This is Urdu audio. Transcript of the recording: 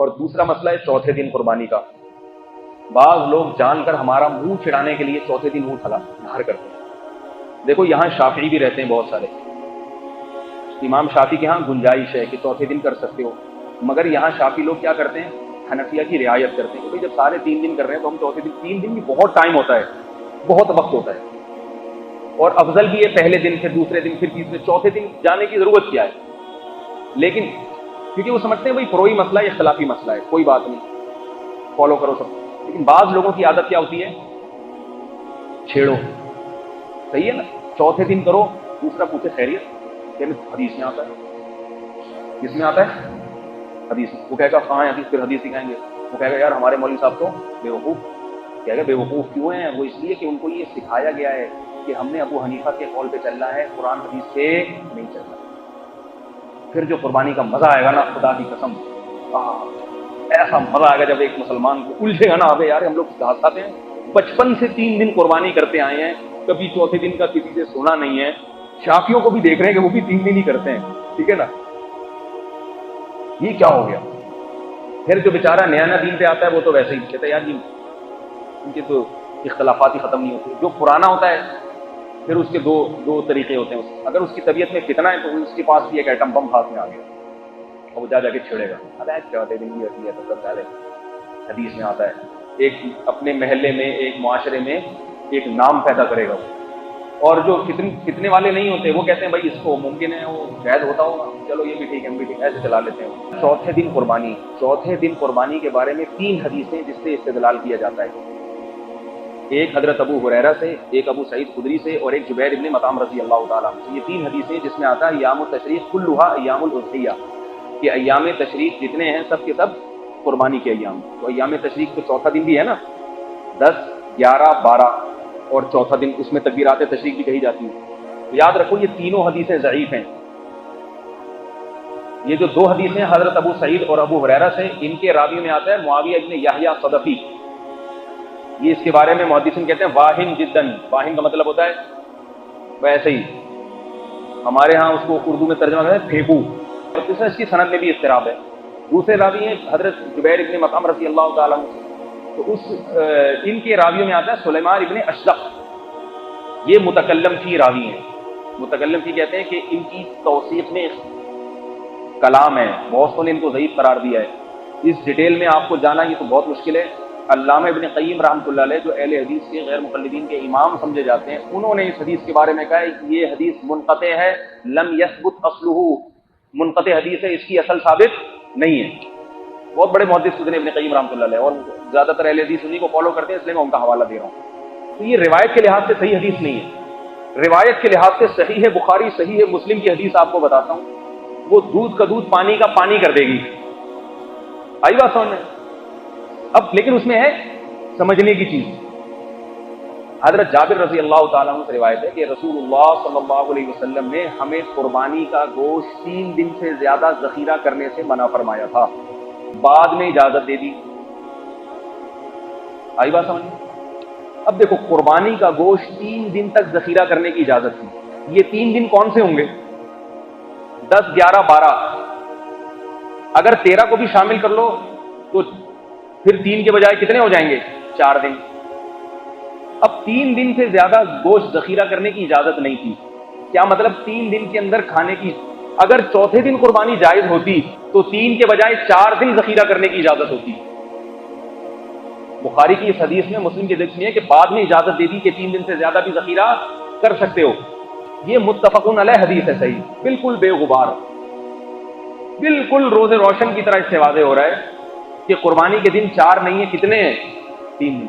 اور دوسرا مسئلہ ہے چوتھے دن قربانی کا. بعض لوگ جان کر ہمارا منہ چڑھانے کے لیے چوتھے دن منہ دھار کرتے ہیں. دیکھو یہاں شافعی بھی رہتے ہیں بہت سارے. امام شافعی کے ہاں گنجائش ہے کہ چوتھے دن کر سکتے ہو، مگر یہاں شافعی لوگ کیا کرتے ہیں، حنفیہ کی رعایت کرتے ہیں کہ جب سارے 3 دن کر رہے ہیں تو ہم چوتھے دن، 3 دن بھی بہت ٹائم ہوتا ہے، بہت وقت ہوتا ہے، اور افضل بھی ہے پہلے دن، پھر دوسرے دن، پھر تیسرے، چوتھے دن جانے کی ضرورت کیا ہے. لیکن کیونکہ وہ سمجھتے ہیں بھائی فروئی مسئلہ ہے، اختلافی مسئلہ ہے، کوئی بات نہیں، فالو کرو سب. لیکن بعض لوگوں کی عادت کیا ہوتی ہے، چھیڑو. صحیح ہے نا، چوتھے دن کرو، دوسرا پوچھے خیریت، کہ حدیث میں آتا ہے. کس میں آتا ہے؟ حدیث میں. وہ کہے گا کہاں ہے حدیث؟ پھر حدیث سکھائیں گے. وہ کہے گا یار ہمارے مولوی صاحب تو بیوقوف. کہے گا بیوقوف کیوں ہیں؟ وہ اس لیے کہ ان کو یہ سکھایا گیا ہے کہ ہم نے ابو حنیفہ کے قول پہ چلنا ہے، قرآن حدیث سے نہیں چلنا. پھر جو قربانی کا مزہ آئے گا نا، خدا کی قسم، ایسا مزہ آئے گا جب ایک مسلمان کو الجھے گا نا، ابے یار ہم لوگ گھاس کھاتے ہیں، بچپن سے 3 دن قربانی کرتے آئے ہیں، کبھی چوتھے دن کا کسی سے سنا نہیں ہے. شافیوں کو بھی دیکھ رہے ہیں کہ وہ بھی 3 دن ہی کرتے ہیں. ٹھیک ہے نا، یہ کیا ہو گیا؟ پھر جو بیچارہ نیا نیا دین پہ آتا ہے وہ تو ویسے ہی کہتا ہے یار یہ ان کے تو اختلافات ہی ختم نہیں ہوتے. جو پرانا ہوتا ہے پھر اس کے دو طریقے ہوتے ہیں. اگر اس کی طبیعت میں فتنہ ہے تو اس کے پاس بھی ایک ایٹم بم ہاتھ میں آ گیا اور وہ جا کے چھڑے گا. ارے چوتھے دن بھی ہوتی ہے تو سب پہلے حدیث میں آتا ہے. ایک اپنے محلے میں، ایک معاشرے میں ایک نام پیدا کرے گا. اور جو فتنے والے نہیں ہوتے وہ کہتے ہیں بھائی اس کو ممکن ہے وہ شاید ہوتا ہوگا، چلو یہ بھی ٹھیک ہے، ہم بھی ٹھیک، ایسے چلا لیتے ہیں. چوتھے دن قربانی کے بارے میں 3 حدیثیں جس سے استدلال کیا جاتا ہے. ایک حضرت ابو ہریرہ سے، ایک ابو سعید خدری سے، اور ایک جبیر ابن مطعم رضی اللہ تعالیٰ عنہ. یہ 3 حدیثیں جس میں آتا ہے ایام التشریق کلھا ایام الاضحیہ، کہ ایام تشریق جتنے ہیں سب کے سب قربانی کے ایام. تو ایام تشریق تو چوتھا دن بھی ہے نا، 10، 11، 12 اور چوتھا دن، اس میں تکبیرات تشریق بھی کہی جاتی ہے. تو یاد رکھو یہ تینوں حدیثیں ضعیف ہیں. یہ جو 2 حدیثیں حضرت ابو سعید اور ابو ہریرہ سے، ان کے راوی میں آتا ہے معاویہ ابن یحییٰ صدفی. یہ اس کے بارے میں محدثین کہتے ہیں واہن جدن. واہن کا مطلب ہوتا ہے ویسے ہی، ہمارے ہاں اس کو اردو میں ترجمہ کرتے ہیں پھینکو. اور اس کی سند میں بھی اضطراب ہے. دوسرے راوی ہیں حضرت جبیر ابن مطعم رضی اللہ تعالیٰ عنہ، تو ان کے راویوں میں آتا ہے سلیمان ابن اشدق. یہ متکلم فی راوی ہیں. متکلم فی کہتے ہیں کہ ان کی توثیق میں کلام ہے، بہت نے ان کو ضعیف قرار دیا ہے. اس ڈیٹیل میں آپ کو جانا یہ تو بہت مشکل ہے. علامہ ابن قیم رحمۃ اللہ علیہ جو اہل حدیث کے غیر مقلدین کے امام سمجھے جاتے ہیں، انہوں نے اس حدیث کے بارے میں کہا ہے یہ حدیث منقطع ہے، لم یثبت اصلہ، منقطع حدیث ہے، اس کی اصل ثابت نہیں ہے. بہت بڑے محدث نے ابن قیم رحمۃ اللہ علیہ، اور زیادہ تر اہل حدیث انہی کو فالو کرتے ہیں، اس لیے میں ان کا حوالہ دے رہا ہوں. تو یہ روایت کے لحاظ سے صحیح حدیث نہیں ہے. روایت کے لحاظ سے صحیح ہے بخاری، صحیح ہے مسلم کی حدیث آپ کو بتاتا ہوں، وہ دودھ کا دودھ پانی کا پانی کر دے گی. آئی بات سمجھ میں؟ اب لیکن اس میں ہے سمجھنے کی چیز. حضرت جابر رضی اللہ تعالیٰ عنہ سے روایت ہے کہ رسول اللہ صلی اللہ علیہ وسلم نے ہمیں قربانی کا گوشت 3 دن سے زیادہ ذخیرہ کرنے سے منع فرمایا تھا، بعد میں اجازت دے دی. آئی بات سمجھ میں؟ اب دیکھو قربانی کا گوشت 3 دن تک ذخیرہ کرنے کی اجازت تھی. یہ 3 دن کون سے ہوں گے؟ 10، 11، 12. اگر 13 کو بھی شامل کر لو تو پھر 3 کے بجائے کتنے ہو جائیں گے؟ 4 دن. اب 3 دن سے زیادہ گوشت ذخیرہ کرنے کی اجازت نہیں تھی. کیا مطلب 3 دن کے اندر کھانے کی؟ اگر چوتھے دن قربانی جائز ہوتی تو 3 کے بجائے 4 دن ذخیرہ کرنے کی اجازت ہوتی. بخاری کی اس حدیث میں، مسلم کی حدیث میں ہے کہ بعد میں اجازت دے دی کہ 3 دن سے زیادہ بھی ذخیرہ کر سکتے ہو. یہ متفقون علیہ حدیث ہے، صحیح، بالکل بے غبار، بالکل روز روشن کی طرح اس سے واضح ہو رہا ہے کہ قربانی کے دن 4 نہیں ہے، کتنے ہیں؟ 3 دن.